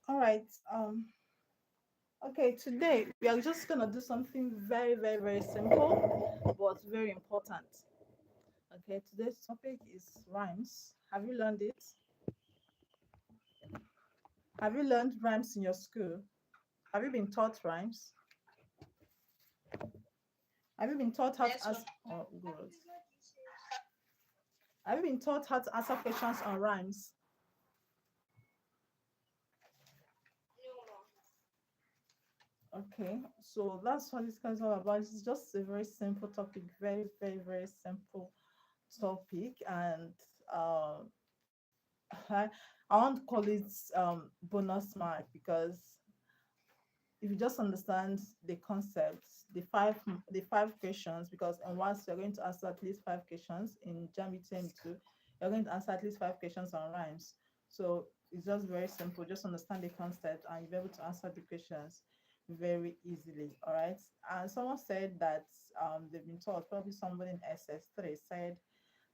All right. Okay, today we are just gonna do something very, very, very simple, but very important. Okay, today's topic is rhymes. Have you learned it? Have you learned rhymes in your school? Have you been taught rhymes? Have you been taught how to Yes, ask? Oh, good. Have you been taught how to answer questions on rhymes? Okay, so that's what this is all about. It's just a very simple topic, very, very, very simple topic, and uh, I, I want to call it bonus mark because if you just understand the concepts, the five questions, because in once you're going to answer at least five questions in Jamb 22, you're going to answer at least five questions on rhymes. So it's just very simple. Just understand the concept and you'll be able to answer the questions very easily. All right. And someone said that they've been taught, probably somebody in SS3 said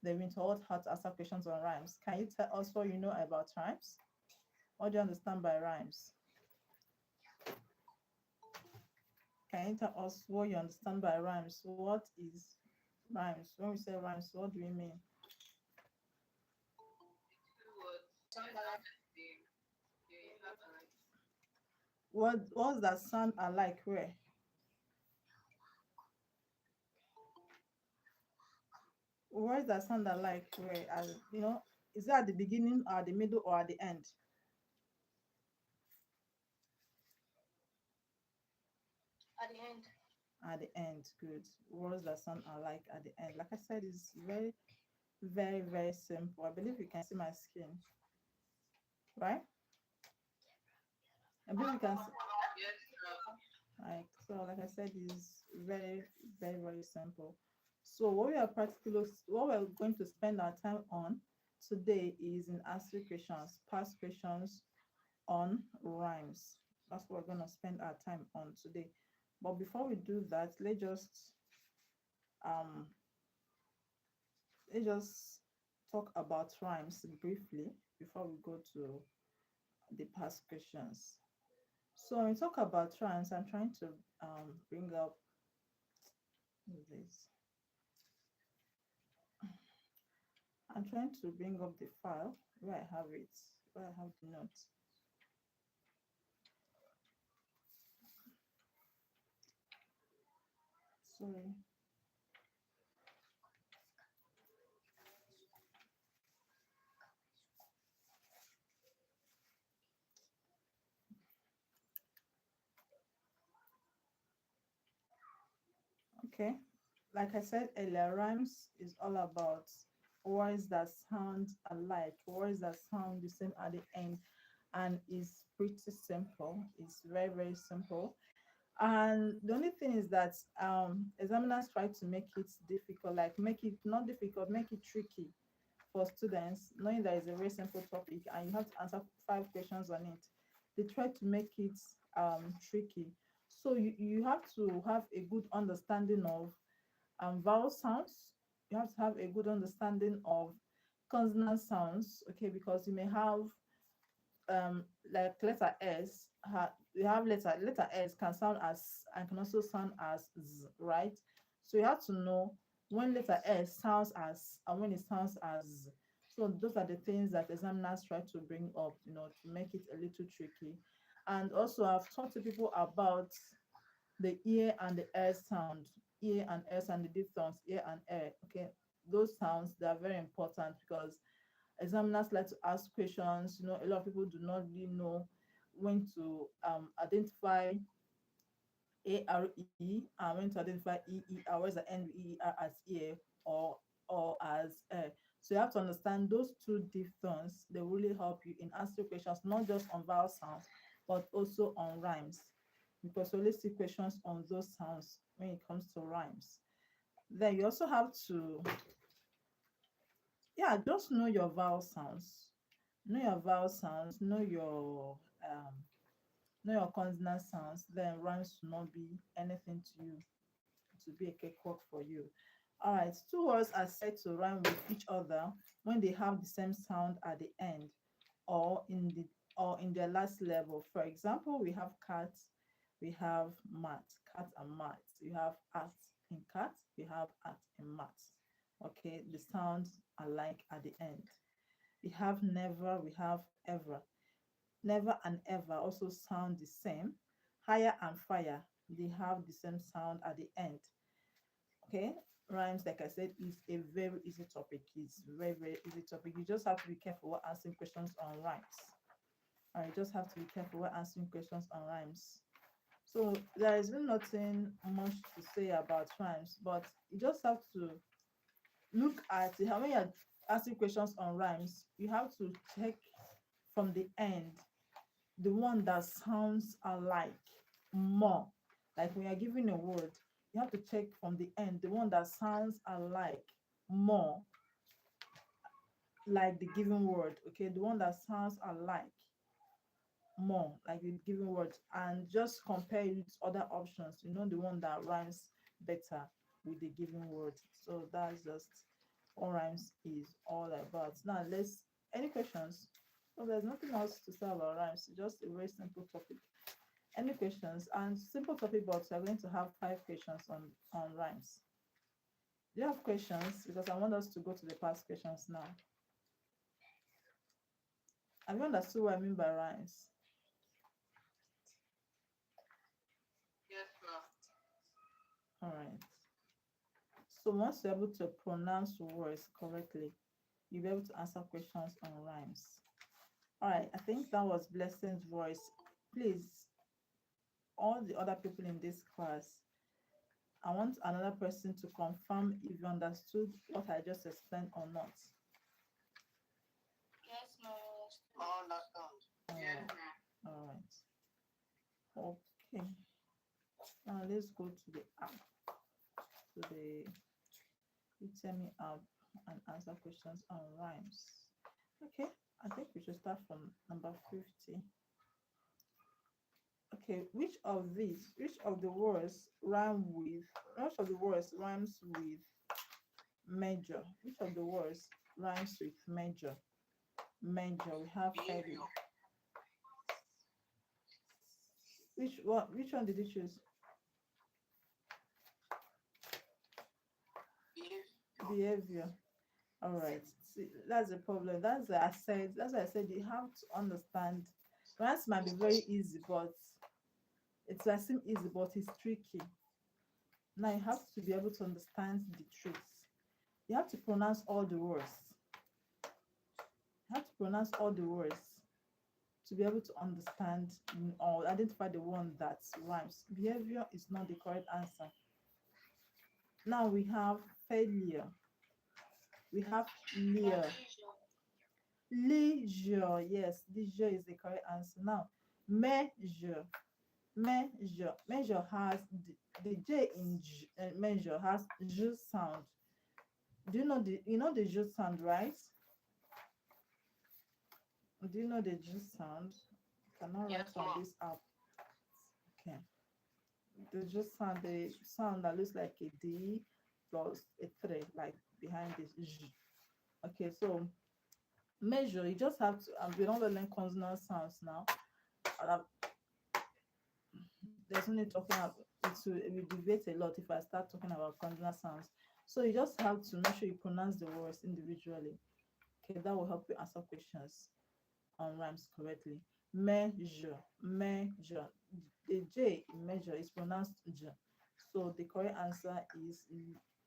they've been taught how to answer questions on rhymes. Can you tell us what you know about rhymes? What do you understand by rhymes? Can you tell us what you understand by rhymes? What is rhymes? When we say rhymes, what do we mean? What does that sound alike where? Where does that sound alike where? As is it at the beginning or at the middle or at the end? at the end. At the end, good. Words that sound alike at the end. Like I said, it's very, very, very simple. I believe you can see my skin, right? I believe you can see. Yes, Like so, like I said, is very, very, very simple. So what we're going to spend our time on today is in answering questions, past questions on rhymes. That's what we're gonna spend our time on today. But before we do that, um let's just talk about rhymes briefly before we go to the past questions. So when we talk about rhymes, I'm trying to bring up this. I'm trying to bring up the file where I have it, where I have the notes. Sorry. Okay. Like I said earlier, rhymes is all about words that sound alike, words that sound the same at the end, and is pretty simple. It's very, very simple. And the only thing is that examiners try to make it difficult, like make it not difficult, make it tricky for students, knowing that it's a very simple topic and you have to answer five questions on it. They try to make it tricky. So you have to have a good understanding of vowel sounds. You have to have a good understanding of consonant sounds, okay, because you may have like letter S, you have letter S can sound as and can also sound as Z, right? So you have to know when letter S sounds as and when it sounds as Z. So those are the things that examiners try to bring up, to make it a little tricky. And also I've talked to people about the ear and the air sound, ear and s and the diphthongs, ear and air. Okay, those sounds, they are very important because examiners like to ask questions. A lot of people do not really know when to identify ARE and when to identify EER, where's the end EER as ear or as air. So you have to understand those two diphthongs. They really help you in answering questions, not just on vowel sounds, but also on rhymes, because we only see questions on those sounds when it comes to rhymes. Then you also have to, yeah, just know your vowel sounds, know your consonant sounds. Then rhymes will not be anything to you, to be a cakewalk for you. All right, two words are said to rhyme with each other when they have the same sound at the end or or in their last level. For example, we have cat, we have mat, cat and mat. You have at in cat, we have at in mat. Okay, the sounds are like at the end. We have never, we have ever. Never and ever also sound the same. Higher and fire, they have the same sound at the end. Okay, rhymes, like I said, is a very easy topic. It's very, very easy topic. You just have to be careful when answering questions on rhymes. All right, you just have to be careful when answering questions on rhymes. So there is really nothing much to say about rhymes, but you just have to look at it. How when you're asking questions on rhymes, you have to check from the end the one that sounds alike more. Like when you're giving a word, you have to check from the end the one that sounds alike more, like the given word. Okay, the one that sounds alike more, like the given word, and just compare it with other options. You know, the one that rhymes better with the given word. So that's just what rhymes is all about. Now, let's any questions? So there's nothing else to say about rhymes. It's just a very simple topic. Any questions? And simple topic, but we're going to have 5 questions on rhymes. Do you have questions? Because I want us to go to the past questions now. Have you understood what I mean by rhymes? Yes, ma'am. All right. So once you're able to pronounce words correctly, you'll be able to answer questions on rhymes. All right. I think that was Blessing's voice. Please, all the other people in this class, I want another person to confirm if you understood what I just explained or not. Yes, ma'am. I understand. All Yes, right. ma'am. All right. Okay. Now let's go to the app, to the Tell Me app, and answer questions on rhymes. Okay. I think we should start from number 50. Okay, which of the words which of the words rhymes with major? Which of the words rhymes with major? Major, we have heavy. Behavior. Which one did you choose? Behavior. Behavior. All right. See, that's the problem. That's why I said you have to understand. Rhymes might be very easy, but it might seem easy, but it's tricky. Now you have to be able to understand the tricks. You have to pronounce all the words. You have to pronounce all the words to be able to understand or identify the one that rhymes. Behavior is not the correct answer. Now we have failure. We have leer. Leisure. Yes, leisure is the correct answer. Now, measure. Measure has the J in measure has J sound. Do you know the J sound, right? Do you know the J sound? I cannot Yes, write on ma'am. this app. Okay. The sound that looks like a D plus a 3, like behind this J. Okay, so measure, you just have to, we don't learn consonant sounds now. There's no need talking about it will debate a lot if I start talking about consonant sounds. So you just have to make sure you pronounce the words individually. Okay, that will help you answer questions on rhymes correctly. Measure, measure. The J in measure is pronounced J. So the correct answer is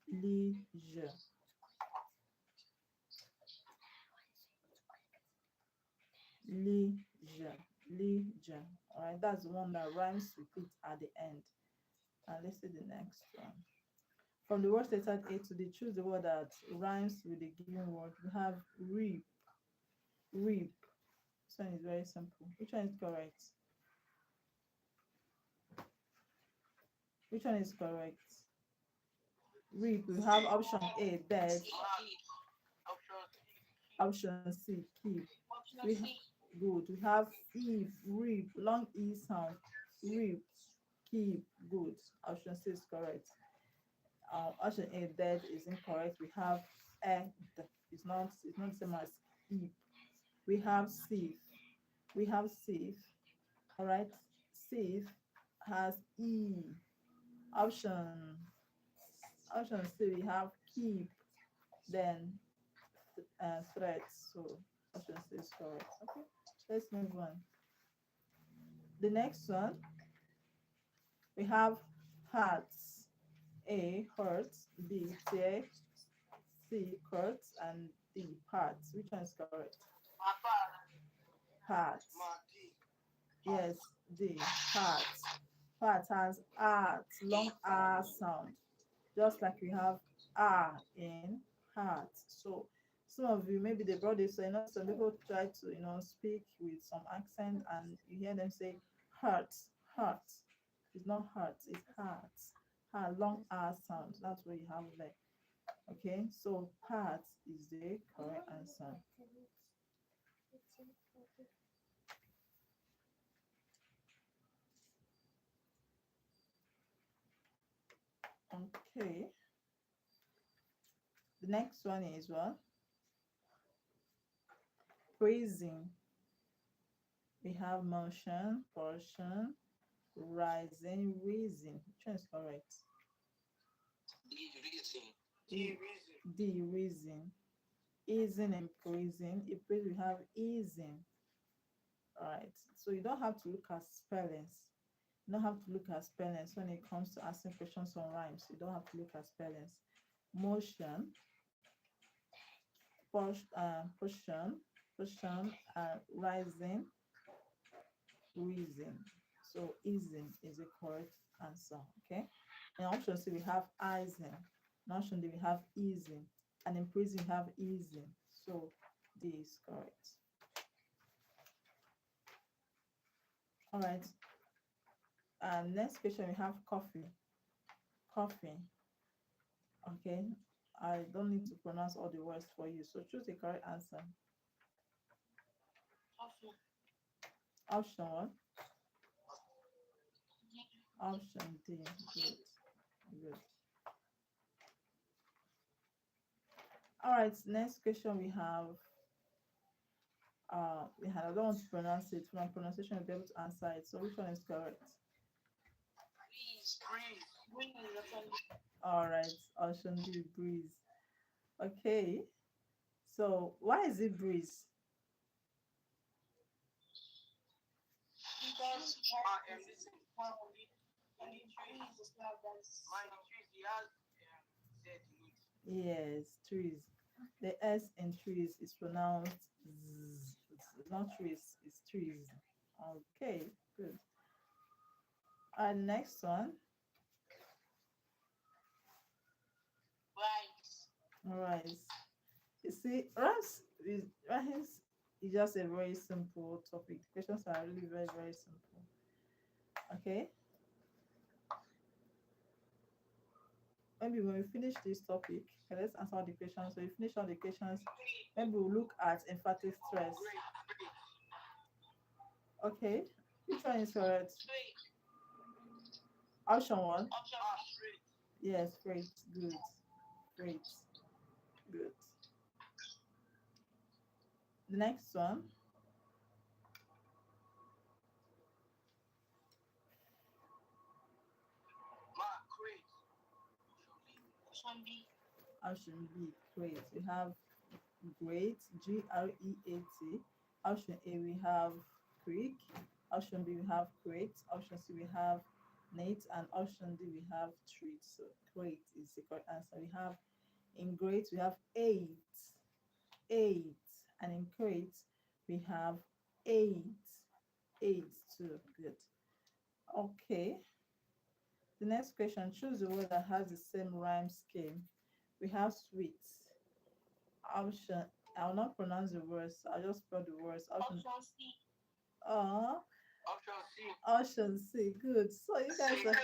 leisure. Leisure. Leisure. All right, that's the one that rhymes with it at the end. And let's see the next one. From the word letter A to D, choose the word that rhymes with the given word. We have reap, reap. This one is very simple. Which one is correct? Which one is correct? Reap. We have option A, bed. Option Option C, keep. Option We C. good. We have if, reap, long E sound. Reap, keep, good. Option C is correct. Option A, dead, is incorrect. We have ed. It's not the same as keep. We have sieve. we have sieve. All right, sieve has E. Option C, we have keep, then threats. So option C is correct. Okay, let's move on. The next one, we have hearts. A, hurts. B, tear. C, curts. And D, parts. Which one is correct? Parts. Yes, D, parts. Parts has art, long R sound, just like we have R in heart. So some of you, maybe they brought this, so some people try to speak with some accent, and you hear them say heart, heart. It's not heart, it's heart. Heart, long R sound. That's what you have there. Okay, so part is the correct answer. Okay, the next one is what? Praising. We have motion, portion, rising, reason. Which one is correct? D, reason. Easing and praising. If we have easing. All right. So you don't have to look at spellings. You don't have to look at spellings when it comes to asking questions on rhymes. You don't have to look at spellings. Motion, portion, rising, reason. So easing is the correct answer. Okay. In option C we have easing. In option D we have easing. And in prison we have easing. So D is correct. All right. Next question we have coffee. Coffee. Okay. I don't need to pronounce all the words for you. So choose the correct answer. Option one. Option D. Good. Good. All right. Next question we have. I don't want to pronounce it. From pronunciation, you'll be able to answer it. So which one is correct? All right. Option D. Breeze. Okay. So why is it breeze? Yes, trees. The S in trees is pronounced z. It's not trees, it's trees. Okay, good. And next one. Rice. You see, rice is just a very simple topic. The questions are really very, very simple. Okay. Maybe when we finish this topic, okay, let's answer all the questions. So we finish all the questions, maybe we'll look at emphatic stress. Okay, which one is correct? Option one. Yes, great, good, great, good. The next one. Option B, great. We have great, Great. Option A, we have creek. Option B, we have great. Option C, we have Nate. And option D, we have treat. So great is the correct answer. We have in great, we have 8. And in great, we have 8. 8 too. Good. Okay. The next question, choose a word that has the same rhyme scheme. We have sweet. Option, I will not pronounce the words. I'll just spell the words. Option C. Option C. Good. So you guys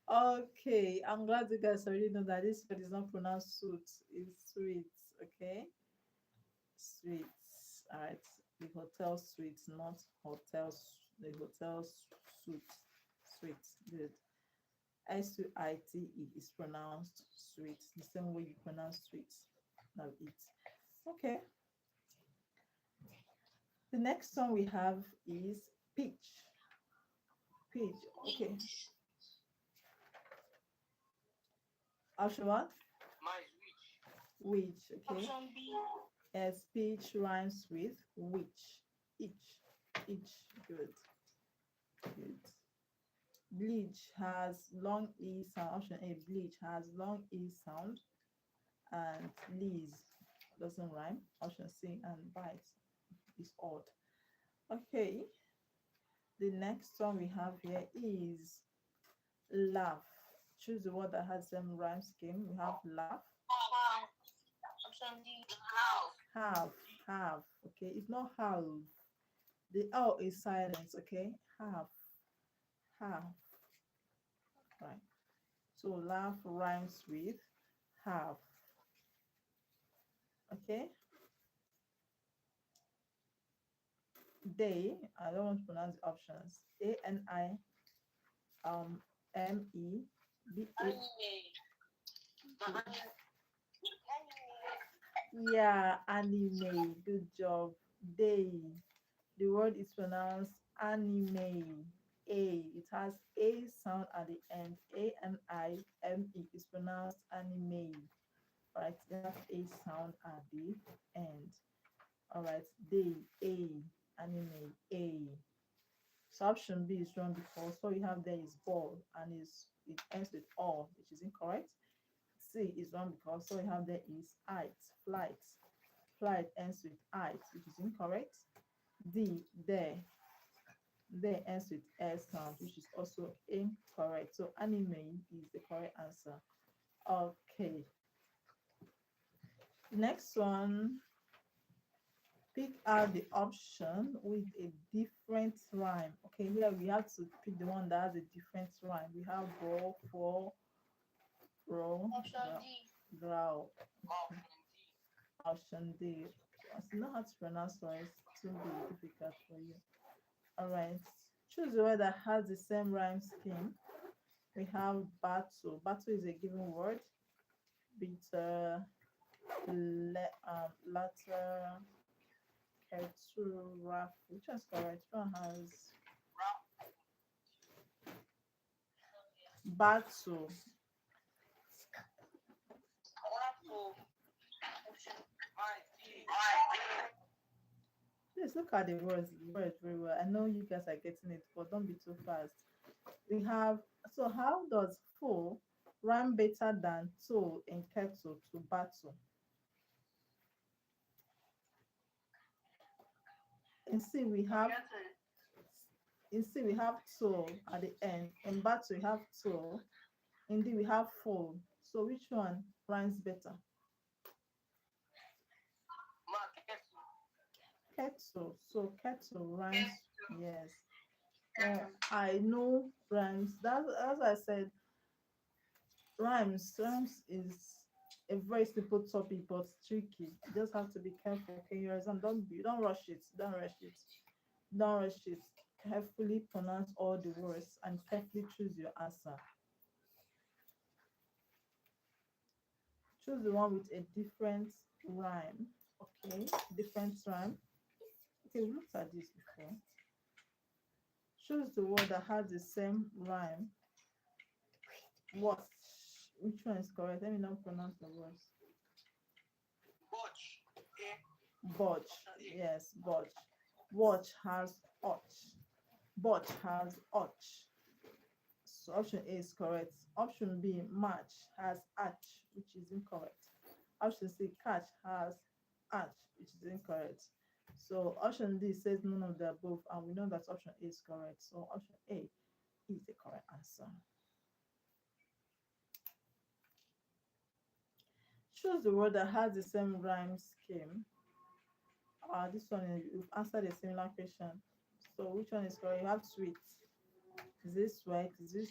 are okay. I'm glad you guys already know that this word is not pronounced suit. It's sweet. Okay. Sweet. All right. The hotel suite, not hotels. The hotel suite. Sweet. Good. SUITE is pronounced sweet, the same way you pronounce sweet. Now it. Okay. The next one we have is pitch. Pitch. Okay. Option what? My which? Which. Okay. Option B. As pitch rhymes with which. Each. Each. Good. Good. Bleach has long E sound. Option A. Bleach has long E sound. And lease doesn't rhyme. Option C. And bite is odd. Okay. The next one we have here is laugh. Choose the word that has some rhyme scheme. We have laugh, How? Option D. How? have, have. Okay, it's not have. The L is silent. Okay, have. Right. So laugh rhymes with have. Okay. They. I don't want to pronounce the options. ANIME BA. Yeah, anime. Good job. They. The word is pronounced anime. A. It has A sound at the end. ANIME is pronounced anime. Right. They have A sound at the end. All right. They. A. Anime. A. So option B is wrong because what we have there is ball and it ends with all, which is incorrect. C is wrong because what we have there is it, flight. Flight ends with it, which is incorrect. D, there ends with S sound, which is also incorrect. So anime is the correct answer. Okay. Next one, pick out the option with a different rhyme. Okay, here we have to pick the one that has a different rhyme. We have bro, for, bro, Option D. growl. Option D. Option D. I still know how to pronounce words. It will be difficult for you. All right. Choose the word that has the same rhyme scheme. We have battle. Battle is a given word. Bitter, latter, ketu, rap. Which one's correct? Which one has battle? Please look at the words very well. I know you guys are getting it, but don't be too fast. We have, so how does full rhyme better than to in kettle to battle? In C we have to at the end. In battle we have to. In D we have full. So which one rhymes better? Kettle. So kettle rhymes. Yes. I know rhymes. That's as I said, rhymes is a very simple topic but tricky. You just have to be careful. Okay, yours and don't rush it. Don't rush it. Don't rush it. Carefully pronounce all the words and carefully choose your answer. Choose the one with a different rhyme. Okay, different rhyme. Okay, we looked at this before. Choose the word that has the same rhyme. What? Which one is correct? Let me not pronounce the words. Watch. Botch. Yes, botch. Watch has ouch. Botch has ouch. So option A is correct. Option B, match has arch, which is incorrect. Option C, catch has arch, which is incorrect. So option D says none of the above, and we know that option A is correct. So option A is the correct answer. Choose the word that has the same rhyme scheme. This one you've answered a similar question. So which one is correct? You have sweet. Is this sweet? Is this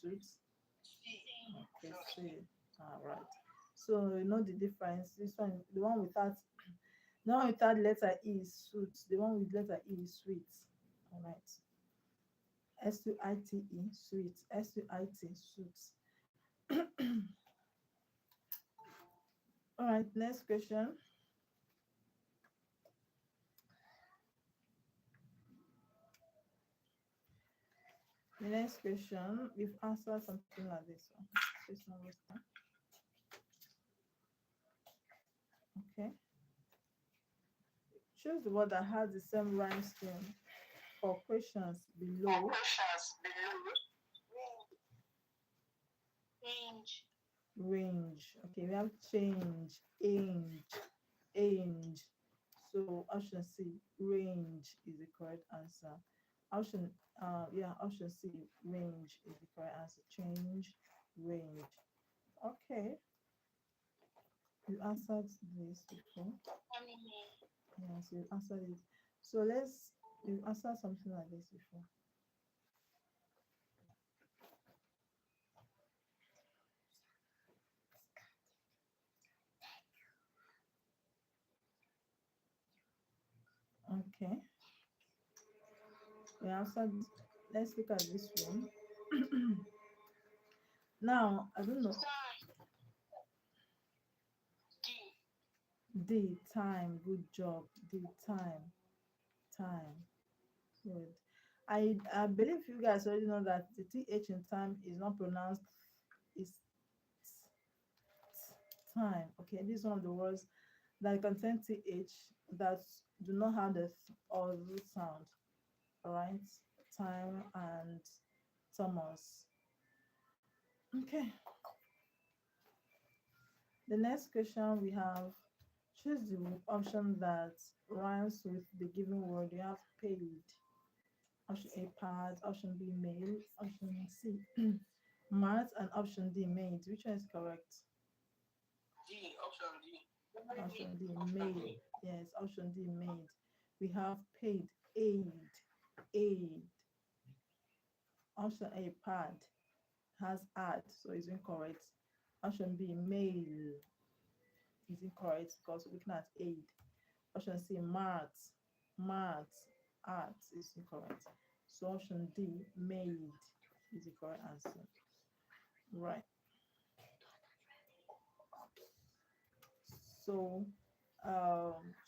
sweet? Okay, sweet. All right. So you know the difference. This one, the one without letter E is sweet. The one with letter E is sweet. All right. SUITE, sweet. SUIT, sweet. All right. Next question. The next question, we've answered something like this one. This one was done. Okay. Choose the word that has the same rhyme scheme for questions below. Range. Range. Okay, we have change, age. So option C, range is the correct answer. Option C, range is the correct answer. Change, range. Okay, you answered this before. Anime. Yes, you answered it. So let's you answered something like this before. Okay, we answered. Let's look at this one. Now, I don't know. Sign. D. D, time, good job. D, time. Good. I believe you guys already know that the th in time is not pronounced is time. Okay, this is one of the words that contain th that do not have the or the sound. All right, time and Thomas. Okay, the next question we have, choose the option that rhymes with the given word. You have paid. Option A, part. Option B, mail. Option C, mart. And option D, maid. Which one is correct? D. Option D. Option D, maid. Yes, option D, maid. We have paid, aid. Option A, pad, has add, so it's incorrect. Option B, mail, is incorrect because we're looking at aid. Option C, mart, art is incorrect. So option D, maid, is the correct answer. Right. So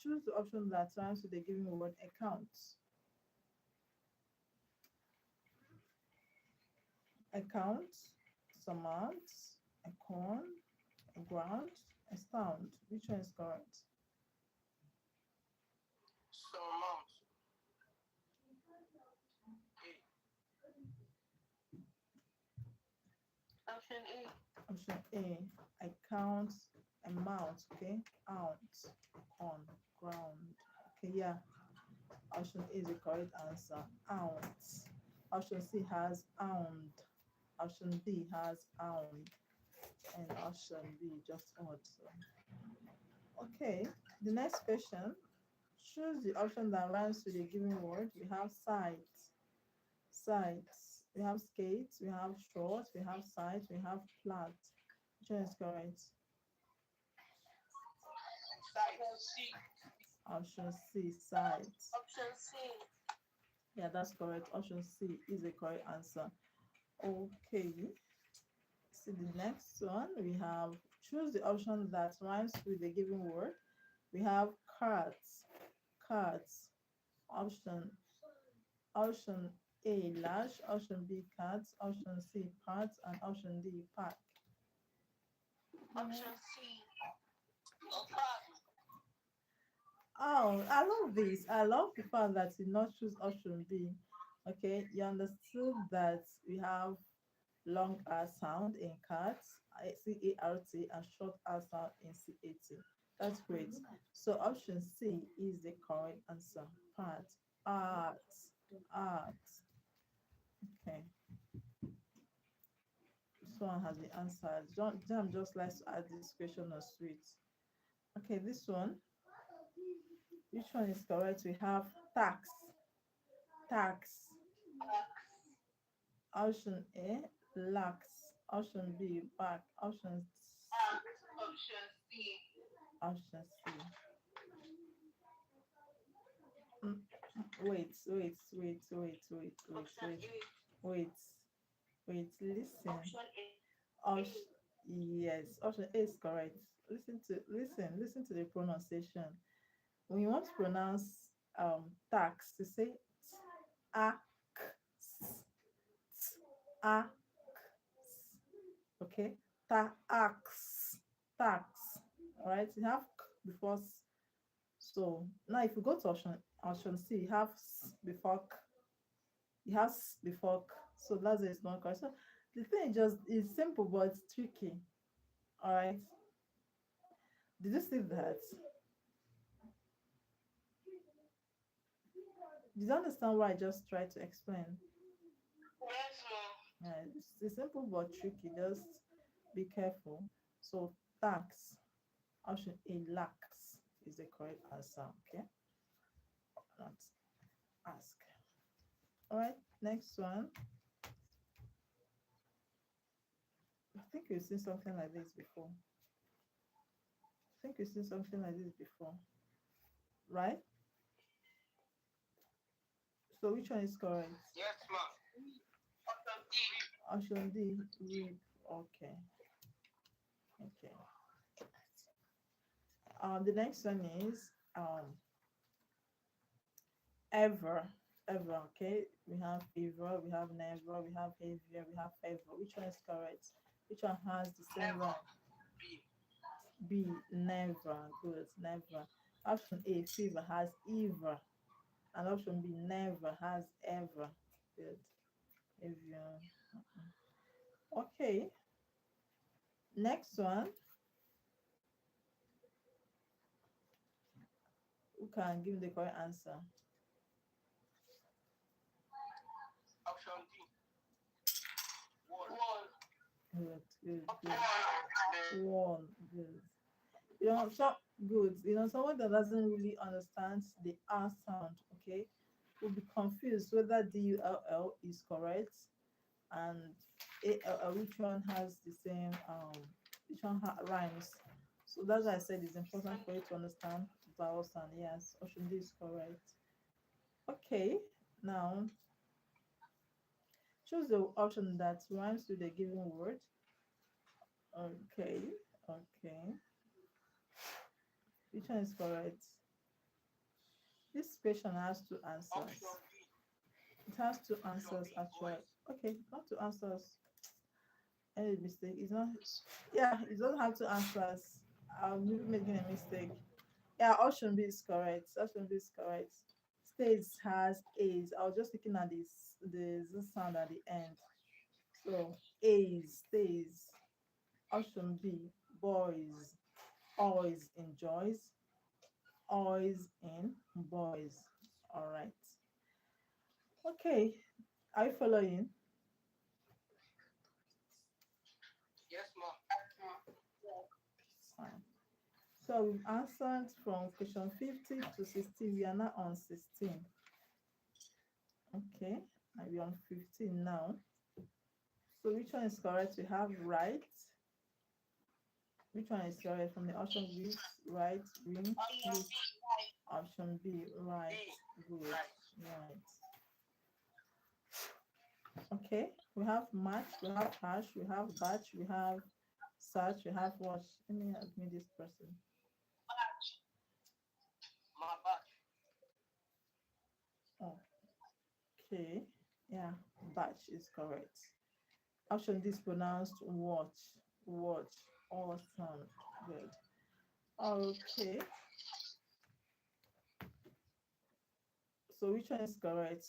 choose the option that rhymes with the given word account. Account, surmount, a corn, a ground, a sound. Which one is correct? Surmount. A. Option A. Option A, account, amount, okay? Out, on, ground. Okay, yeah. Option A is the correct answer. Out. Option C has ound. Option D has ound. And option B just odd. So. Okay, the next question. Choose the option that rhymes with a given word. We have sides. We have skates, we have short, we have sides, we have flat. Which one is correct? Side. C. Option C, sides. Option C. Yeah, that's correct. Option C is the correct answer. Okay, see the next one. We have choose the option that rhymes with the given word. We have cards. Option option A, large. Option B, cards. Option C, parts. And option D, pack. Option C. Park. Oh, I love this. I love the fact that you not choose option B. Okay, you understood that we have long R sound in cats, CART, and short R sound in CAT. That's great. So option C is the correct answer. Part, art, art. Okay, this one has been answered. Jam just likes to add this question on sweet. Okay, this one. Which one is correct? We have tax. Option A, lax. Option B, back. Option C. Option C. Option C. Mm, Option wait, listen. Option Option, yes, option A is correct. Listen to the pronunciation. When you want to pronounce tax, you say a Ax. Okay. Tax. Tax. All right. You have k before s. So now if you go to option C, you have s before k. You have s before k. So that's it's not correct. So the thing just is simple, but it's tricky. All right. Did you see that? Did you understand what I just tried to explain? Yes, ma'am. Yeah, it's simple but tricky. Just be careful. So tax, option A, lax is the correct answer. Okay, not ask. All right, next one. I think you've seen something like this before. I think you've seen something like this before, right? So which one is correct? Yes, ma'am. Option D. Option D, read. Okay, okay. The next one is ever, ever. Okay, we have ever, we have never, we have heavier, we have ever. Which one is correct? Which one has the same Never. rhyme? B. B, never. Good, never. Option A, fever has ever, and option B, never has ever. Good. Ever. Okay. Next one. Who can give the correct answer? Option D. One. Good, good, good. One. One, good. So good. Someone that doesn't really understand the R sound, okay, will be confused whether DULL is correct and ALL, which one has the same, which one rhymes. So that's why I said it's important for you to understand vowel sound. Yes, option D is correct. Okay, now choose the option that rhymes with the given word. Okay, okay. Which one is correct? This question has two answers. Option B. It has two Option answers B. actually. Voice. Okay, not two answers. Any mistake? It's not. Yeah, it doesn't have two answers. I'm maybe making a mistake. Yeah, option B is correct. Option B is correct. States has A's. I was just looking at the Z sound at the end. So A's, stays. Option B, boys. Always enjoys. Always in boys. All right. Okay. Are you following? Yes, ma'am. Fine. So we've answered from question 50 to 60. We are now on 16. Okay, and we're on 15 now. So which one is correct? We have right. Which one is correct from the option B? Right, green, Option blue. B. Right. Option B, right. Good. Right. Right. Okay, we have match, we have hash, we have batch, we have search, we have watch. Let me admit this person. Batch. My batch. Okay, yeah, batch is correct. Option D is pronounced watch. Watch. Awesome. Good. Okay. So which one is correct?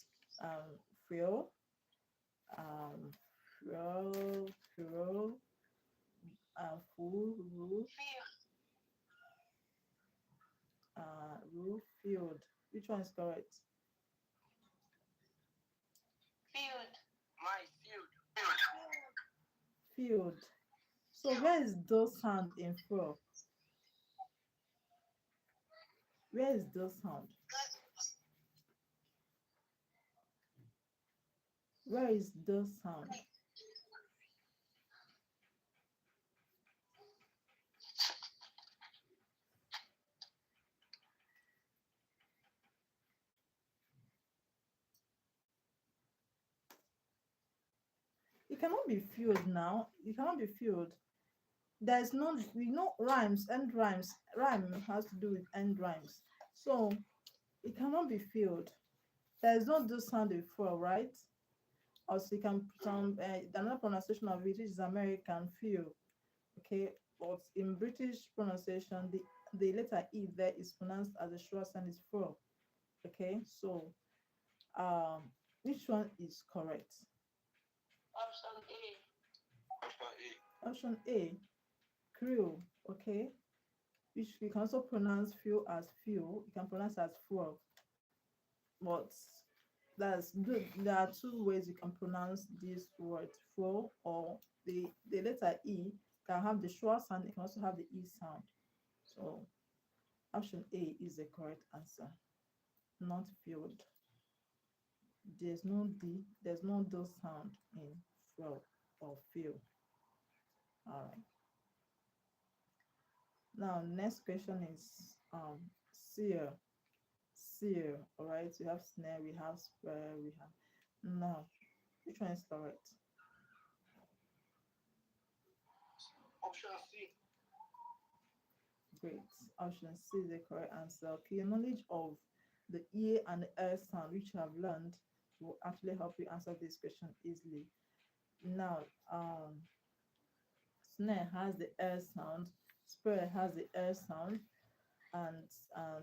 Feel. Um, feel. Full, roof. Field. Roof, field. Which one is correct? Field. My field. Field. So where is those sound in feel? Where is those sound? Where is those sound? It cannot be filled now. It cannot be filled. There's no, we know rhymes, end rhymes. Rhyme has to do with end rhymes. So it cannot be filled. There's no do sound before, right? Also, you can some another pronunciation of it, which is American feel. Okay, but in British pronunciation, the letter E there is pronounced as a short sound is fro. Okay, so which one is correct? Option A. Option A, crew. Okay, which you can also pronounce feel as fuel. You can pronounce as fuel, but that's good. There are two ways you can pronounce this word fuel, or the letter E can have the short sound. It can also have the E sound. So option A is the correct answer. Not fueled. There's no D. There's no D sound in fuel or fuel. All right. Now next question is seer. Seer. All right. We have snare. We have spare. We have now. Which one is correct? Option C. Great. Option C is the correct answer. Okay, your knowledge of the E and the R sound, which you have learned, will actually help you answer this question easily. Now, snare has the R sound, spare has the R sound, and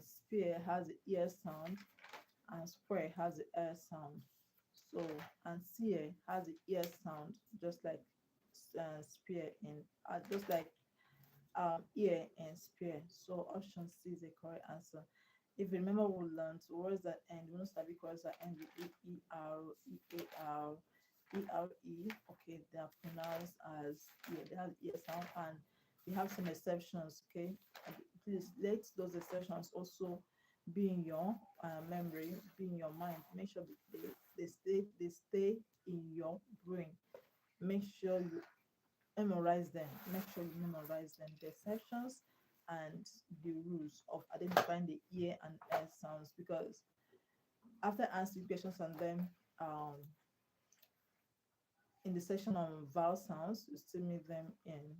spear has the ear sound, and spray has the R sound. So, and seer has the ear sound, just like spear in, just like ear and spear. So option C is the correct answer. If you remember, we learned words that end. We don't study words that end with E-R-E. Okay, they are pronounced as ear. They have ear sound, and we have some exceptions. Okay, please let those exceptions also be in your memory, be in your mind. Make sure they stay in your brain. Make sure you memorize them. Make sure you memorize them. The exceptions and the rules of identifying the ear and air sounds, because after answering questions on them in the section on vowel sounds, you still meet them in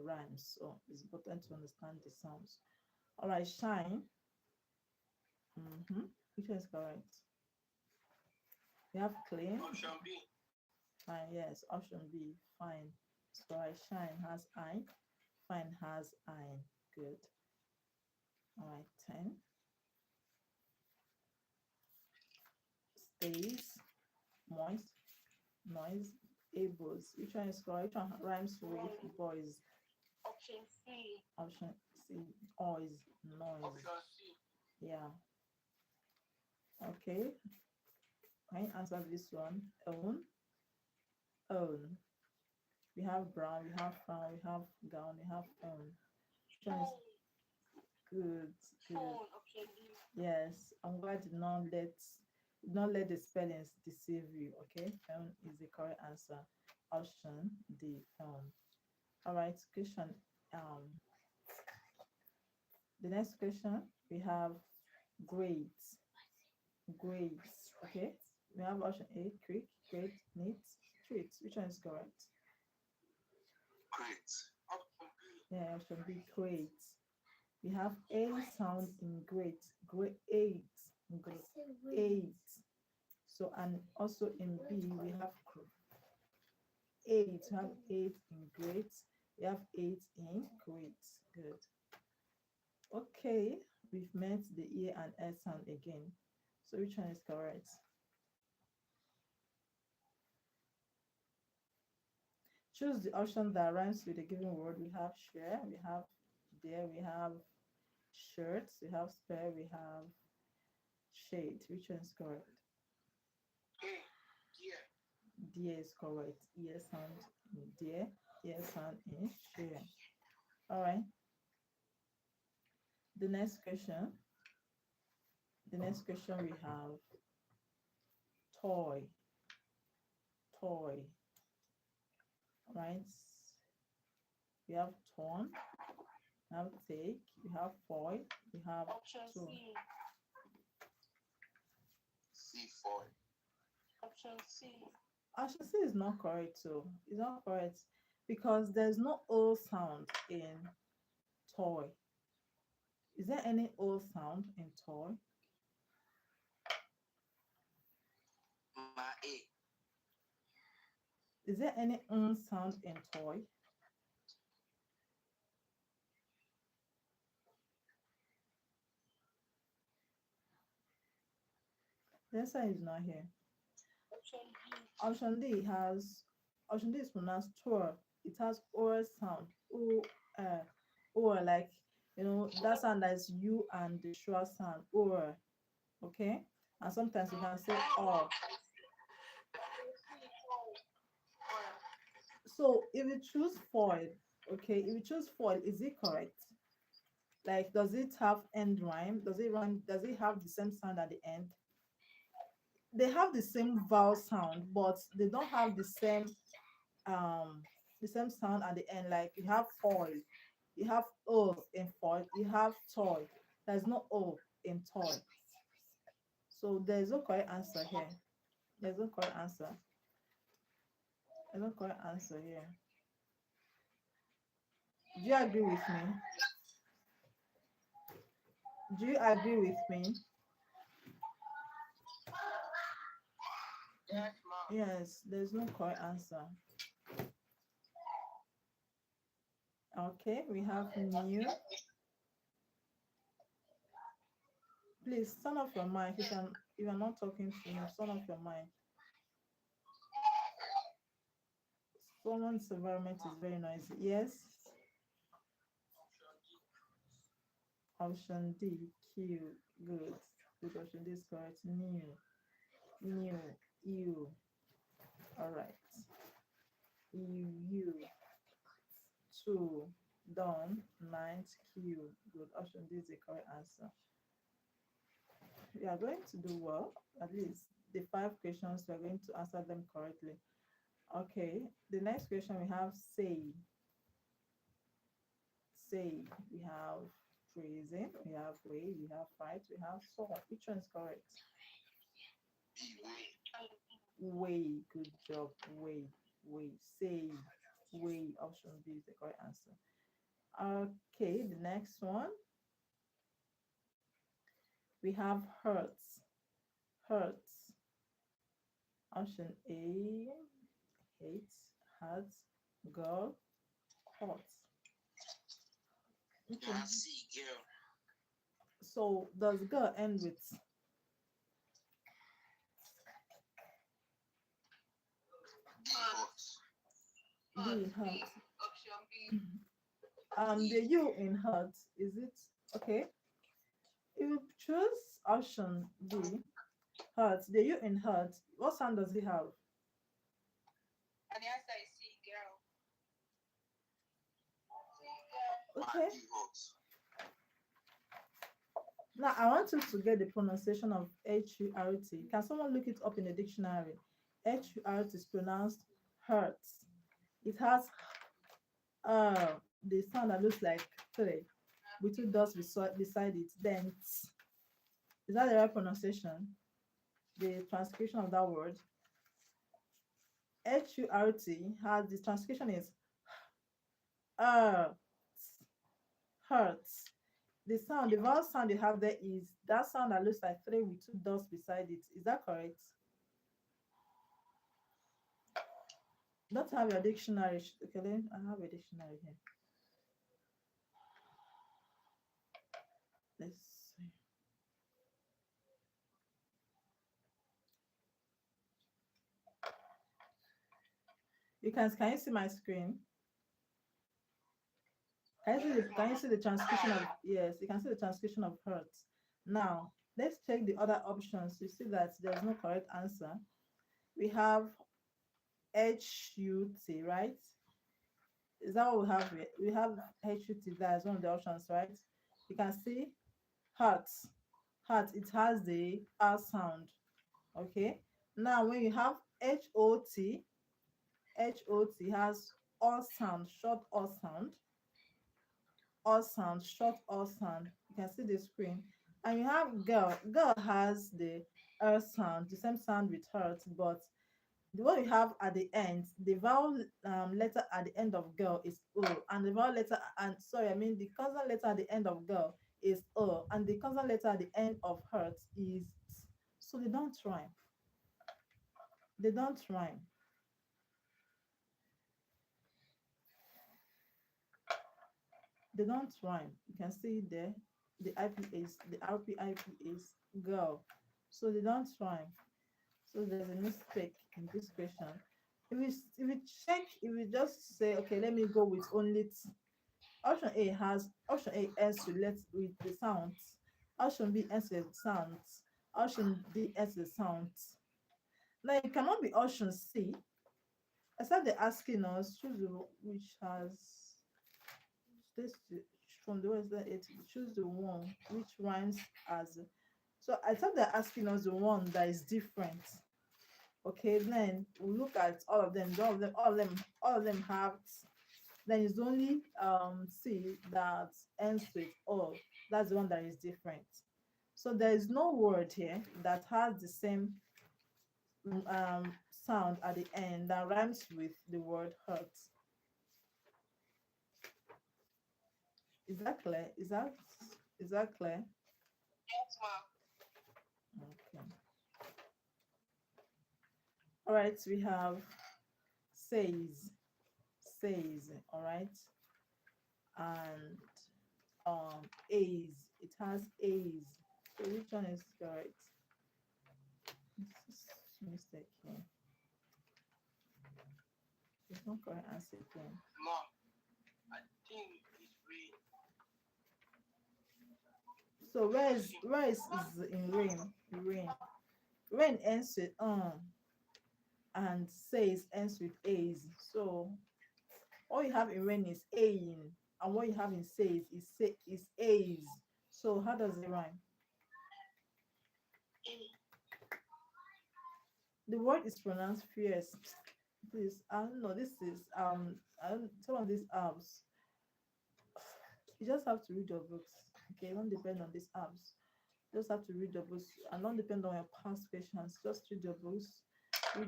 rhymes. So it's important to understand the sounds. All right, shine. Which is correct? We have clean. Option B. Fine, yes. Option B, fine. So I shine has I, fine has I. Good. All right, 10. Stays, moist, noise, ables. Which one is correct? Which one rhymes with boys? Option C. Option C, noise, noise. Option C. Yeah. Okay. I answer this one. Own, own. We have brown, we have frown, we have gown, we have own. Which one is good? Good. Option D. Yes, I'm glad did not let the spellings deceive you. Okay, phone is the correct answer. Option D, phone. All right, question. The next question we have grades. Grades. Okay, we have option A, creek, grade, neat, treat. Which one is correct? Great. Option B. Yeah, option B, grades. We have A sound in great, great eight, great eight. So and also in B we have eight. We have eight in great. We have eight in great. Good. Okay, we've met the E and S sound again. So which one is correct? Choose the option that rhymes with the given word. We have share, we have there, we have shirts, we have spare, we have shade. Which one is correct? A. Yeah. Dear is correct. Ear sound in dear, ear sound in share. All right. The next question. The next question we have toy. Toy. Right. We have torn. We have take. We have foil. We have Option two. C. C4. Option C. Option C is not correct too. It's not correct because there's no O sound in toy. Is there any O sound in toy? My A. Is there any sound in toy? The answer is not here. Option B. Option D has option D is pronounced tour. It has or sound. Or like that sound that's you and the sure sound or okay. And sometimes you can say oh. So if you choose foil, okay, if you choose foil, is it correct? Like, does it have end rhyme? Does it rhyme? Does it have the same sound at the end? They have the same vowel sound, but they don't have the same sound at the end. Like you have foil, you have o in foil, you have toy. There's no o in toy. So there's no correct answer here. There's no correct answer. There's no correct answer here. Do you agree with me? Do you agree with me? Yes, ma'am. Yes, there's no correct answer. Okay, we have new. Please turn off your mic. If you're not talking to me, turn off your mic. Someone's environment is very noisy. Yes. Option D, Q. Good. Good option D is correct. New, you. All right. You. Two. Done. Night. Q. Good. Option D is the correct answer. We are going to do well. At least the 5 questions we are going to answer them correctly. Okay. The next question we have say. Say. We have praising. We have way. We have fight. We have so. Which one is correct? B. Way. Good job. Way. Way. Say. Way. Option B is the correct answer. Okay, the next one we have hurts. Hurts. Option A. Hate. Hurt. Girl. Hot. Which one? C. Girl. So does girl end with D. Hot. D? Hurt. Option B. The U in hurt, is it okay? If you choose option D, hurt, the U in hurt, what sound does it have? And the answer is C. Girl. Okay. D. Hot. Now I want you to get the pronunciation of HURT. Can someone look it up in the dictionary? HURT is pronounced hurt. It has the sound that looks like three with two dots beside it. Then is that the right pronunciation? The transcription of that word. HURT has the transcription is uh hurts. The vowel sound you have there is that sound that looks like three with two dots beside it. Is that correct? Don't have your dictionary. Okay, then I have a dictionary here. Let's see. Can you see my screen? Can you see the transcription of yes, you can see the transcription of hurt. Now let's check the other options. You see that there's no correct answer. We have HUT, right? Is that what we have here? We have HUT there as one of the options, right? You can see heart. Heart, it has the R sound. Okay. Now when you have HOT has all sound, short all sound. All sound, short all sound. You can see the screen. And you have girl. Girl has the R sound, the same sound with hurt, but the one we have at the end, the vowel letter at the end of girl is O, and the vowel letter and sorry, I mean the consonant letter at the end of girl is O, and the consonant letter at the end of hurt is T. So they don't rhyme. They don't rhyme. They don't rhyme. You can see there the IP is the RPIP is girl. So they don't rhyme. So there's a mistake in this question. If we just say, okay, let me go with only option A ends with the sounds. Option B ends with sounds. Option D ends with sounds. Now it cannot be option C, except they're asking us choose which has this from the words that it choose the one which rhymes as. So I thought they're asking us the one that is different. Okay, then we look at all of them. All of them have. Then it's only C that ends with O. That's the one that is different. So there is no word here that has the same sound at the end that rhymes with the word hurt. Is that clear? Is that clear? Yes, ma'am. Okay. All right. We have says, all right, and A's. It has A's. So which one is correct? This is mistake here. There's no correct answer here. Mom, I think it's rain. So where is in rain? Rain. Rain ends with and says ends with A's. So all you have in rain is A-ing, and what you have in says is A's. So how does it rhyme? The word is pronounced fierce. Please, I don't know. This is some of these apps. You just have to read your books. Okay, don't depend on these apps. You just have to read your books and don't depend on your past patients. Just read your books, and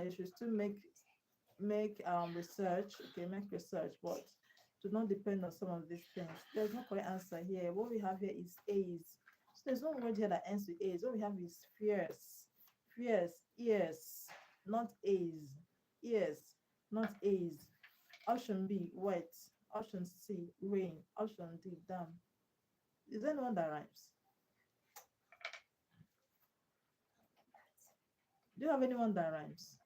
you should still make research. Okay, make research, but do not depend on some of these things. There's no correct answer here. What we have here is A's. So there's no word here that ends with A's. What we have is fierce. Fierce, ears, not A's. Ears, not A's. Option B, wet. Option C, rain. Option D, dam. Is there anyone that rhymes? Do you have anyone that rhymes?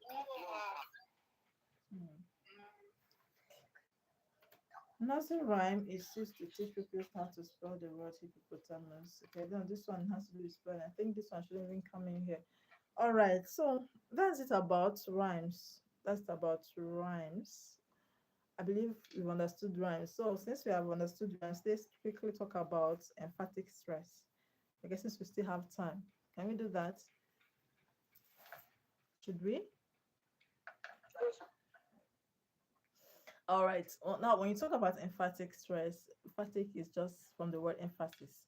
No, ma'am. Hmm. Nursery rhyme is used to teach people how to spell the word hippopotamus. Okay, then this one has to do with spelling. I think this one shouldn't even come in here. All right, so that's it about rhymes. That's about rhymes. I believe we've understood rhymes. So since we have understood rhymes, let's quickly talk about emphatic stress. I guess since we still have time, can we do that? Should we? All right. Well, now, when you talk about emphatic stress, emphatic is just from the word emphasis.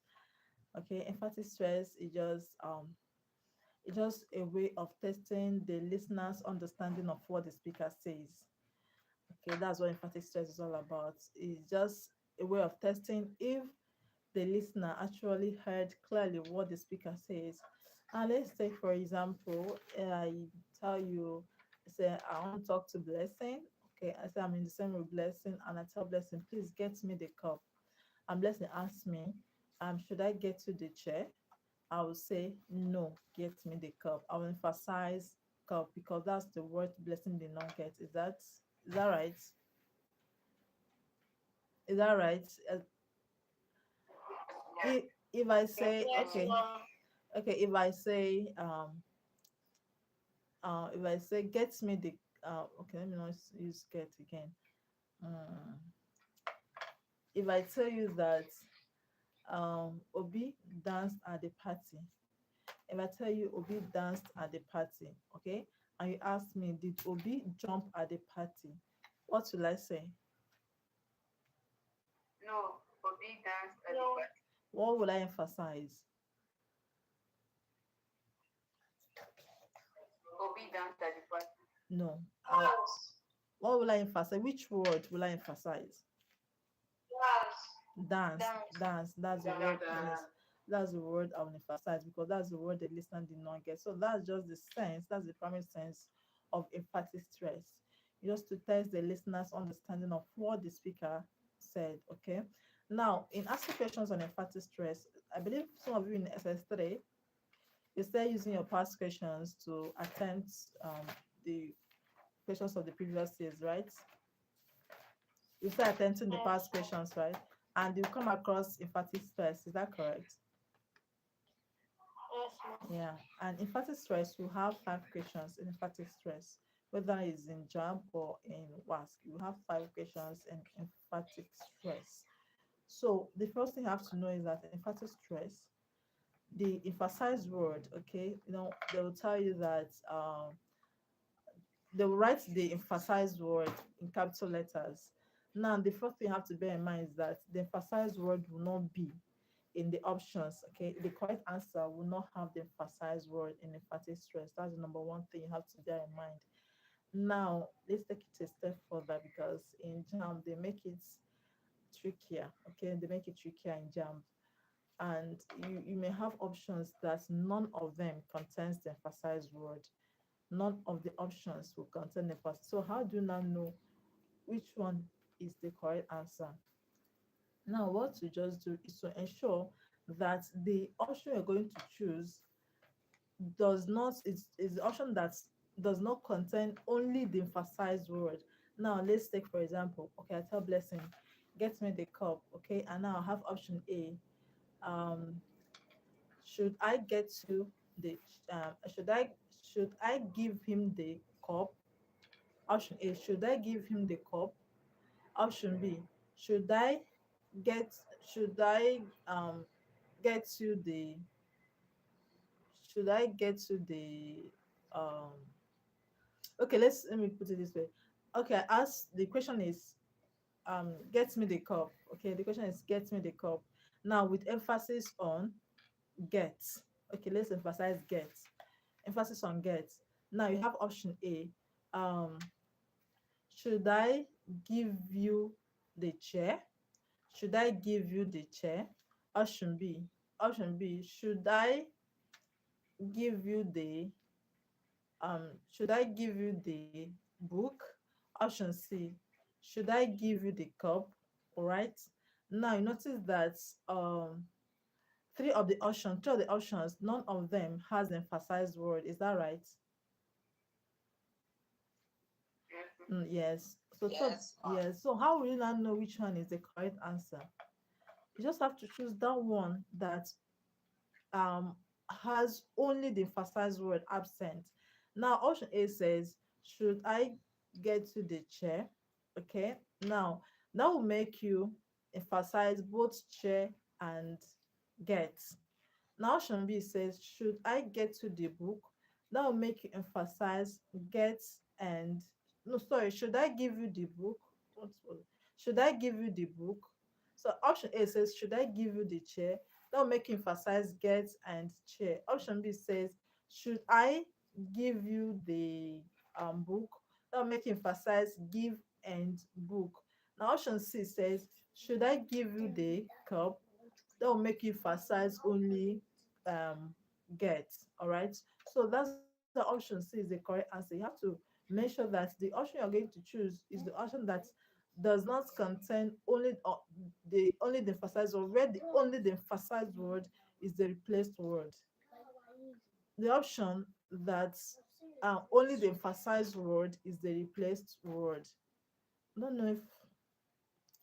Okay, emphatic stress is just a way of testing the listener's understanding of what the speaker says. Okay, that's what emphatic stress is all about. It's just a way of testing if the listener actually heard clearly what the speaker says. And let's take, for example, I tell you, say, I want to talk to Blessing. Okay, I say I'm in the same with Blessing, and I tell Blessing, please get me the cup. And Blessing asks me, should I get you the chair? I will say, no, get me the cup. I will emphasize cup because that's the word Blessing did not get. Is that right? Is that right? If if I say Yes, okay, ma'am. okay, if I say get me the okay, let me not use get again. Um, if I tell you that Obi danced at the party, if I tell you Obi danced at the party, okay, and you ask me, did Obi jump at the party? What will I say? No, Obi danced at the party. What will I emphasize? Obi danced at the party. No. Dance. What will I emphasize? Which word will I emphasize? Dance, Dance. dance. That's the word. Yes, that's the word I will emphasize because that's the word the listener did not get. So that's just the sense. That's the primary sense of emphatic stress. just to test the listener's understanding of what the speaker said. Okay. Now, in asking questions on emphatic stress, I believe some of you in SS3, you start using your past questions to attempt the questions of the previous years, right? You start attempting the past questions, right? And you come across emphatic stress. Is that correct? Yes, ma'am. Yeah. And emphatic stress will have five questions in emphatic stress, whether it's in Jamb or in WASC. You have five questions in emphatic stress. So the first thing you have to know is that emphatic stress, the emphasized word, okay, they will tell you that they will write the emphasized word in capital letters. Now, the first thing you have to bear in mind is that the emphasized word will not be in the options. Okay, the correct answer will not have the emphasized word in emphatic stress. That's the number one thing you have to bear in mind. Now, let's take it a step further because in JAM they make it trickier. Okay, they make it trickier in JAM, and you may have options that none of them contains the emphasized word. None of the options will contain the past. So how do you now know which one is the correct answer? Now, what you just do is to ensure that the option you're going to choose does not is the option that does not contain only the emphasized word. Now, let's take for example, okay, I tell Blessing, get me the cup, okay, and now I have option A. Um, should I get to the should I give him the cup? Option A, should I give him the cup? Option B, should I get should I get to the should I get to the um okay, let me put it this way. Okay, as the question is get me the cup. Okay, the question is get me the cup. Now with emphasis on get. Okay, let's emphasize get. Emphasis on get. Now you have option A. Um should I give you the chair? Should I give you the chair? Option B. Option B. Should I give you the book? Option C. Should I give you the cup? All right. Now you notice that two of the options, none of them has emphasized word. Is that right? Yes. So Yes, ma'am. yes. So how will you now know which one is the correct answer? You just have to choose that one that um has only the emphasized word absent. Now option A says, should I get to the chair? Okay. Now that will make you emphasize both chair and get. Now option B says, should I get to the book? That will make you emphasize get and no, sorry, should I give you the book? Should I give you the book? So option A says, should I give you the chair? That will make you emphasize get and chair. Option B says, should I give you the book? That will make you emphasize give and book. Now option C says, should I give you the cup? That will make you emphasize only get. All right. So that's the option C is the correct answer. You have to make sure that the option you're going to choose is the option that does not contain only the emphasized word, where the only the emphasized word is the replaced word. The option that only the emphasized word is the replaced word. I don't know if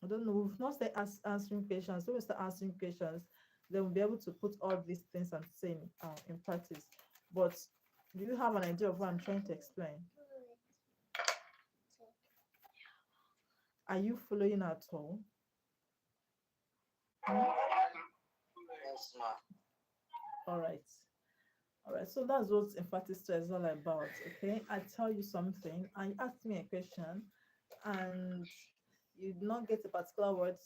I don't know. We've not started answering questions. When we start answering questions, then we'll be able to put all these things I'm saying in practice. But do you have an idea of what I'm trying to explain? Are you following at all? Hmm? Yes, ma'am. All right. All right. So that's what emphatic stress is all about. Okay. I tell you something, and you ask me a question, and you did not get a particular word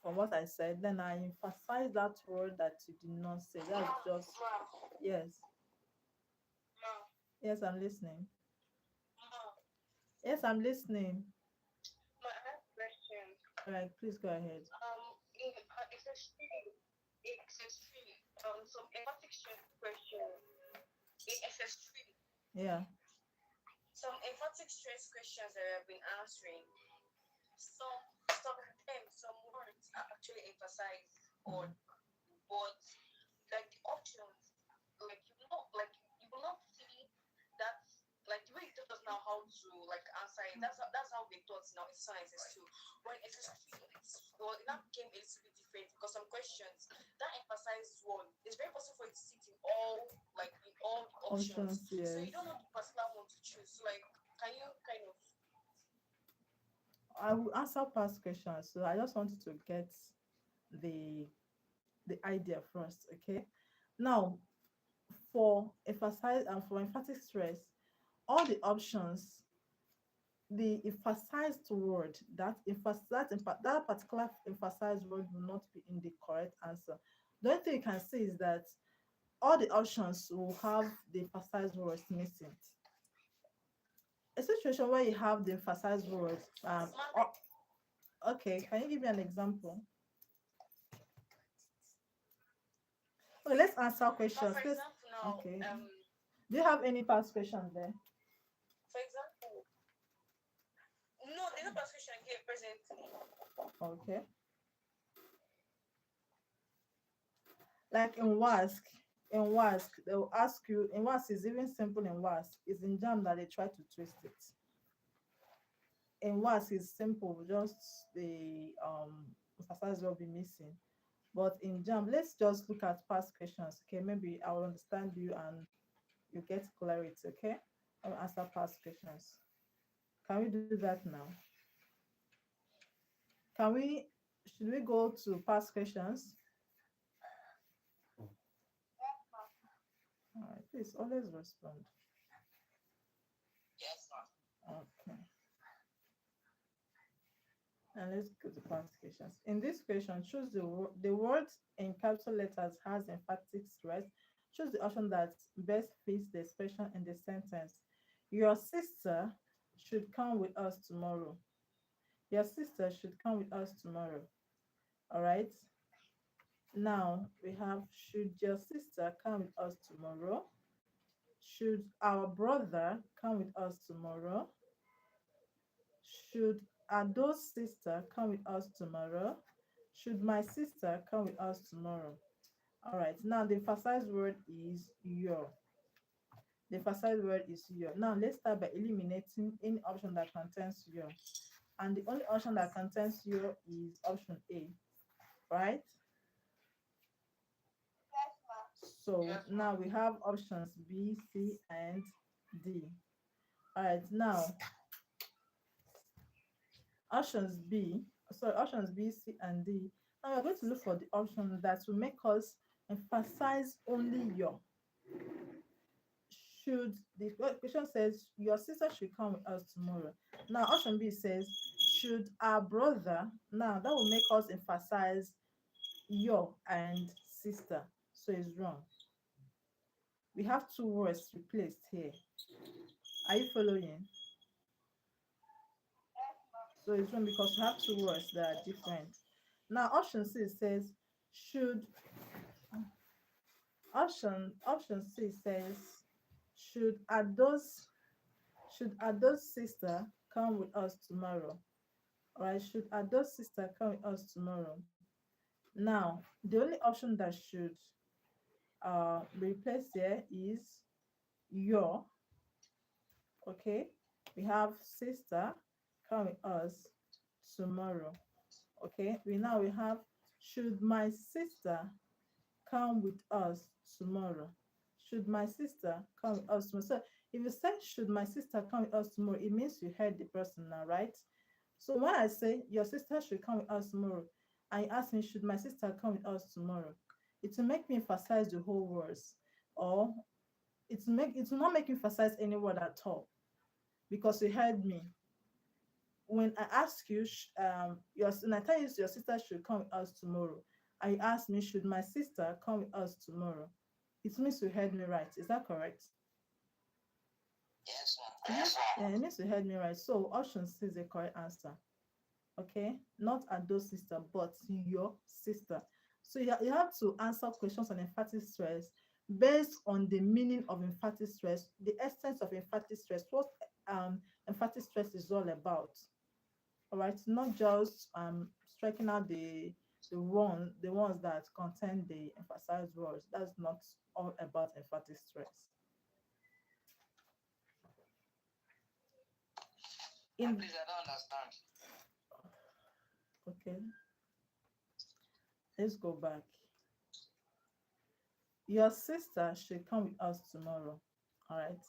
from what I said, then I emphasize that word that you did not say. That's just Ma'am, yes. ma'am, Yes, I'm listening. ma'am. Yes, I'm listening. I have a question. All right, please go ahead. In SS3, some empathic stress question in SS3. Yeah. some emphatic stress questions that I've been answering, some some of them, some words are actually emphasized on, Mm. but like the options, like you will not see that, like the way you taught us now how to like answer it. That's how we taught now in sciences too. When it is it's well, it now became a little bit different because some questions that emphasize one, it's very possible for it to sit in all the options. Options, So you yes. don't know the particular one to choose. So like, can you kind of I will answer past questions. So I just wanted to get the the idea first. Okay. Now, for emphasize and for emphatic stress, all the options, the emphasized word that particular emphasized word will not be in the correct answer. The only thing you can say is that all the options will have the emphasized words missing. A situation where you have the emphasized words, smart like okay, can you give me an example? Okay, let's answer now questions. for example now Okay. Do you have any past questions there? for example no, there's no prescription here presently. Okay. Like in WASC, they will ask you, in WASC is even simple in WASC. It's in Jamb that they try to twist it. In WASC is simple, just the emphasize will be missing. But in Jamb, let's just look at past questions. Okay, maybe I will understand you and you get clarity. Okay, I'll answer past questions. Can we do that now? Can we? Should we go to past questions? All right, please always respond. Yes, ma'am. Okay, and let's go to past questions. In this question, choose the word in capital letters has emphatic stress. Choose the option that best fits the expression in the sentence. Your sister should come with us tomorrow. Your sister should come with us tomorrow. All right. Now we have, should your sister come with us tomorrow? Should our brother come with us tomorrow? Should Ado's sister come with us tomorrow? Should my sister come with us tomorrow? All right. Now the emphasized word is your. The emphasized word is your. Now let's start by eliminating any option that contains your. And the only option that contains your is option A, right? Yes, ma'am. So Yes, now ma'am. we have options B, C, and D. All right. Now options B, sorry, options B, C, and D. Now we're going to look for the option that will make us emphasize only your. Should the question says your sister should come with us tomorrow. Now option B says should our brother. Now that will make us emphasize your and sister. So it's wrong. We have two words replaced here. Are you following? Yes, ma'am. So it's wrong because we have two words that are different. Now option C says should option C says should Ado's sister come with us tomorrow? All right, should Ado's sister come with us tomorrow? Now, the only option that should be replaced here is your. Okay, we have sister come with us tomorrow. Okay, we have should my sister come with us tomorrow? Should my sister come with us tomorrow? So if you say should my sister come with us tomorrow, it means you heard the person now, right? So when I say your sister should come with us tomorrow, and you ask me should my sister come with us tomorrow, it will make me emphasize the whole words, or it will not make you emphasize any word at all because you heard me. When I ask you, when I tell you your sister should come with us tomorrow, and you ask me, should my sister come with us tomorrow? It means you heard me right. Is that correct? Yes, ma'am. Yeah, it means you heard me right. So option C is the correct answer. Okay, not Ado's sister, but your sister. So you have to answer questions on emphatic stress based on the meaning of emphatic stress, the essence of emphatic stress. What emphatic stress is all about. All right, not just striking out the ones that contain the emphasized words. That's not all about emphatic stress. In Please, I don't understand. Okay, let's go back. Your sister should come with us tomorrow. All right.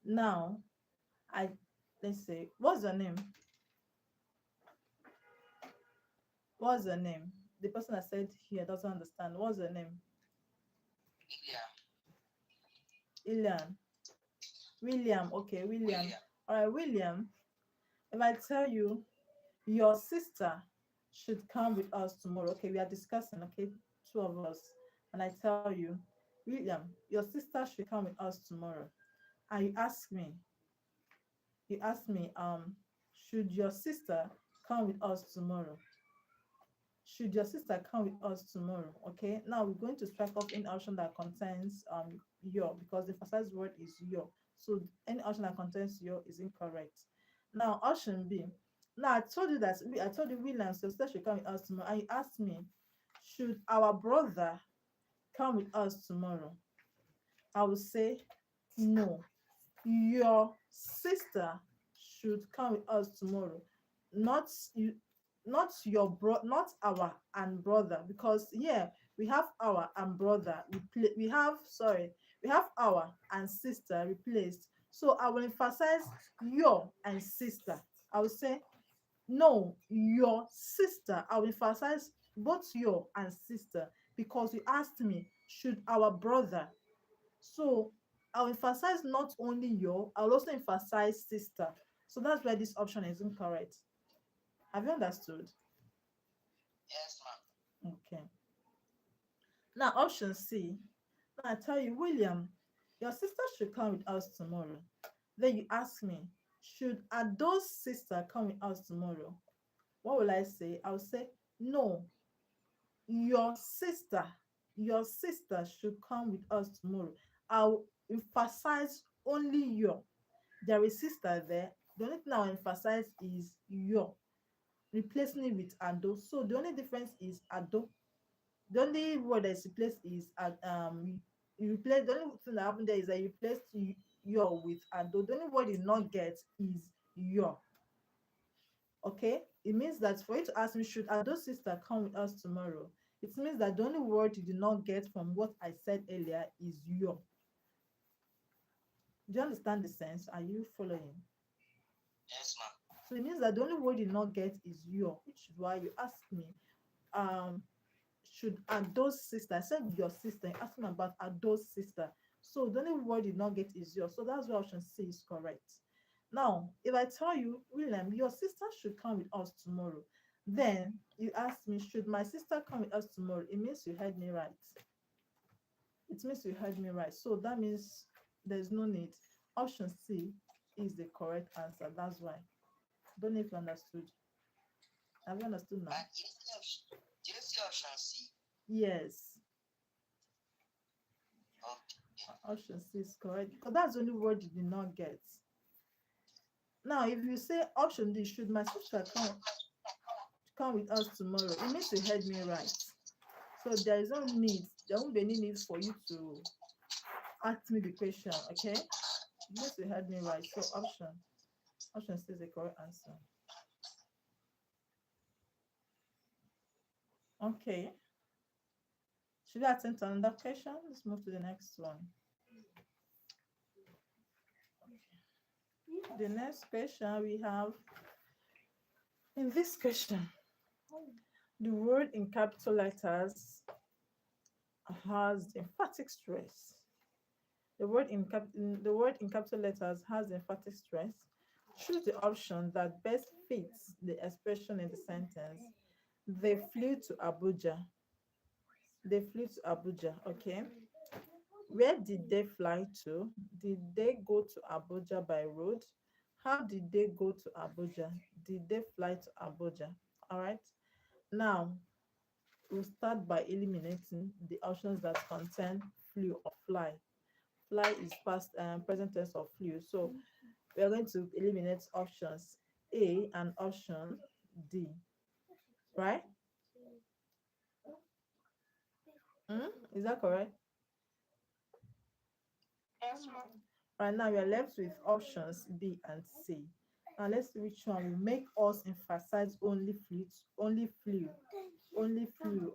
Now, I let's say, what's your name? What's your name? The person that said here doesn't understand. What's your name? Yeah, Ilian. William. Okay, William. William. All right, William. If I tell you your sister should come with us tomorrow, okay, we are discussing, okay, two of us, and I tell you, William, your sister should come with us tomorrow, and you ask me, should your sister come with us tomorrow? Should your sister come with us tomorrow? Okay, now we're going to strike off any option that contains your, because the emphasized word is your. So any option that contains your is incorrect. Now option B. Now I told you William, so sister should come with us tomorrow. And you asked me, should our brother come with us tomorrow? I will say no. Your sister should come with us tomorrow. Not you, not our and brother, because here we have our and brother we have, sorry, we have our and sister replaced. So I will emphasize your and sister. I will say no, your sister. I will emphasize both your and sister, because you asked me, should our brother. So I'll emphasize not only your, I'll also emphasize sister. So that's why this option is incorrect. Have you understood? Yes, ma'am. Okay. Now option C. Now I tell you, William, your sister should come with us tomorrow. Then you ask me, should Ado's sister come with us tomorrow? What will I say? I'll say no. Your sister, your sister should come with us tomorrow. I'll emphasize only your. There is sister there. The only thing I'll emphasize is your, replacing it with ado. So the only difference is ado. The only word that is replaced is you replace, the only thing that happened there is that you replaced your with ado. The only word you not get is your. Okay, it means that for you to ask me, should Ado's sister come with us tomorrow, it means that the only word you did not get from what I said earlier is your. Do you understand the sense? Are you following? Yes, ma'am. So it means that the only word you did not get is your, which is why you ask me, um should Ado's sister. I said your sister, you asked me about Ado's sister. So the only word you did not get is your. So that's why option C is correct. Now, if I tell you, William, your sister should come with us tomorrow, then you ask me, should my sister come with us tomorrow? It means you heard me right. It means you heard me right. So that means there's no need. Option C is the correct answer. That's why. Don't know if you understood. Have you understood now? And yes, option C. Yes. Okay. Option C is correct, because that's the only word you did not get. Now, if you say option D, should my sister come with us tomorrow, it means you heard me right. So there is no need, there won't be any need for you to ask me the question, okay? It means you heard me right. So option C is the correct answer. Okay. Should we attend to another question? Let's move to the next one. The next question we have, in this question, the word in capital letters has emphatic stress. The word in capital letters has emphatic stress. Choose the option that best fits the expression in the sentence. They flew to Abuja. They flew to Abuja. Okay. Where did they fly to? Did they go to Abuja by road? How did they go to Abuja? Did they fly to Abuja? All right. Now, we'll start by eliminating the options that contain flew or fly. Fly is past present tense of flew. So We are going to eliminate options A and option D, right? Is that correct? Yes, ma'am. Right now, we are left with options B and C. Now, let's see which one will make us emphasize only flu, only flu.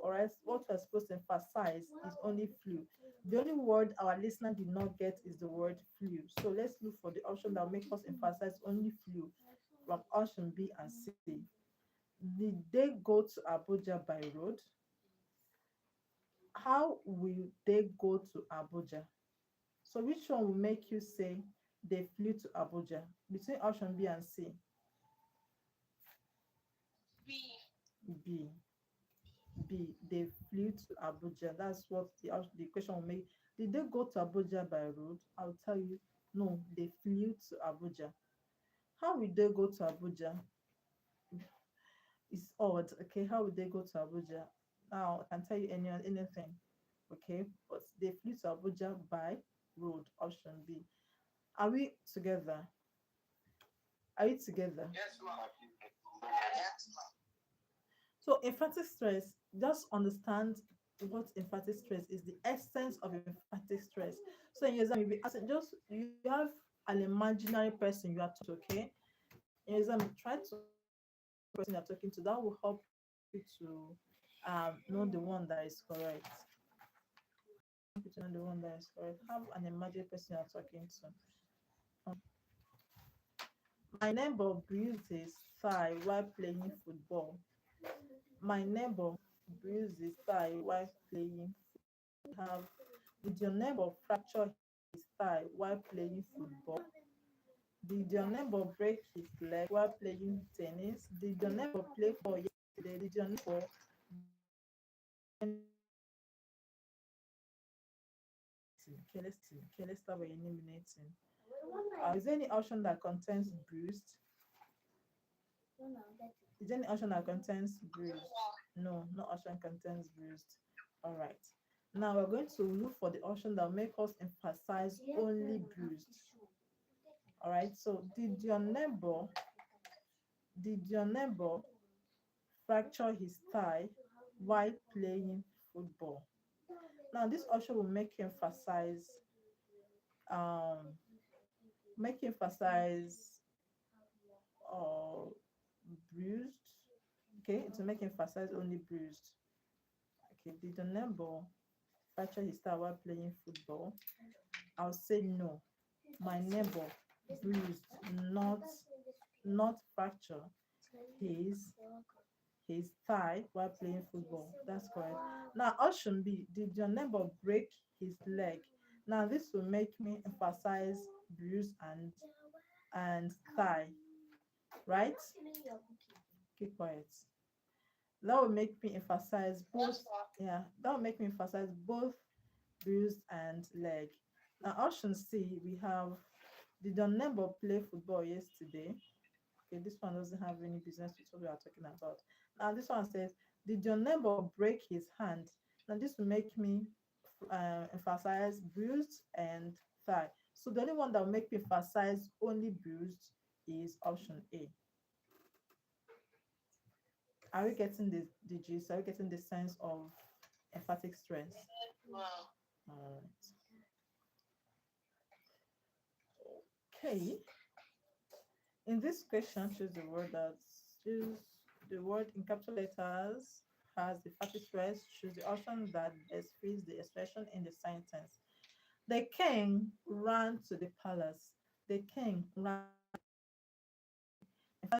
All right, what we're supposed to emphasize is only flu. The only word our listener did not get is the word flu. So let's look for the option that will make us emphasize only flu from option B and C. Did they go to Abuja by road? How will they go to Abuja? So which one will make you say they flew to Abuja between option B and C? B. B. B. They flew to Abuja. That's what the question will make. Did they go to Abuja by road? I'll tell you, no, they flew to Abuja. How will they go to Abuja? It's odd. Okay, how would they go to Abuja? Now I can tell you anything. Okay, but they flew to Abuja by road. Option B. Are we together? Are you together? Yes, ma'am. Yes, ma'am. So emphatic stress, just understand what emphatic stress is, the essence of emphatic stress. So in your exam, you'll be asking, just you have an imaginary person you are talking to, okay? In your exam, try to person you're talking to. That will help you to know the one that is correct. Help you to know the one that is correct. Have an imaginary person you're talking to. Um, my neighbor bruised his thigh while playing football. My neighbor bruised his thigh while playing. Have Did your neighbor fracture his thigh while playing football? Did your neighbor break his leg while playing tennis? Did your neighbor play for yesterday? Did your neighbor okay, let's start by eliminating. Is there any option that contains bruised? Is there any option that contains bruised? No, no option contains bruised. All right. Now we're going to look for the option that will make us emphasize only bruised. All right. So did your neighbor fracture his thigh while playing football? Now this option will um make emphasize uh bruised. Okay, to make emphasize only bruised. Okay, did your neighbor fracture his thigh while playing football? I'll say no. My neighbor bruised, not fracture his thigh while playing football. That's correct. Now option B, did your neighbor break his leg? Now this will make me emphasize bruise and thigh, right? Keep quiet. That will make me emphasize both. Yes, ma'am. Yeah, that will make me emphasize both bruised and leg. Now option C, we have, did your neighbor play football yesterday? Okay, this one doesn't have any business with what we are talking about. Now this one says, did your neighbor break his hand? Now this will make me emphasize bruised and thigh. So the only one that will make me emphasize only bruised is option A. Are we getting the gist? Are we getting the sense of emphatic stress? Ma'am. All right. Okay. In this question, choose the word in capital letters has the emphatic stress. Choose the option that best fits the expression in the sentence. The king ran to the palace. The king ran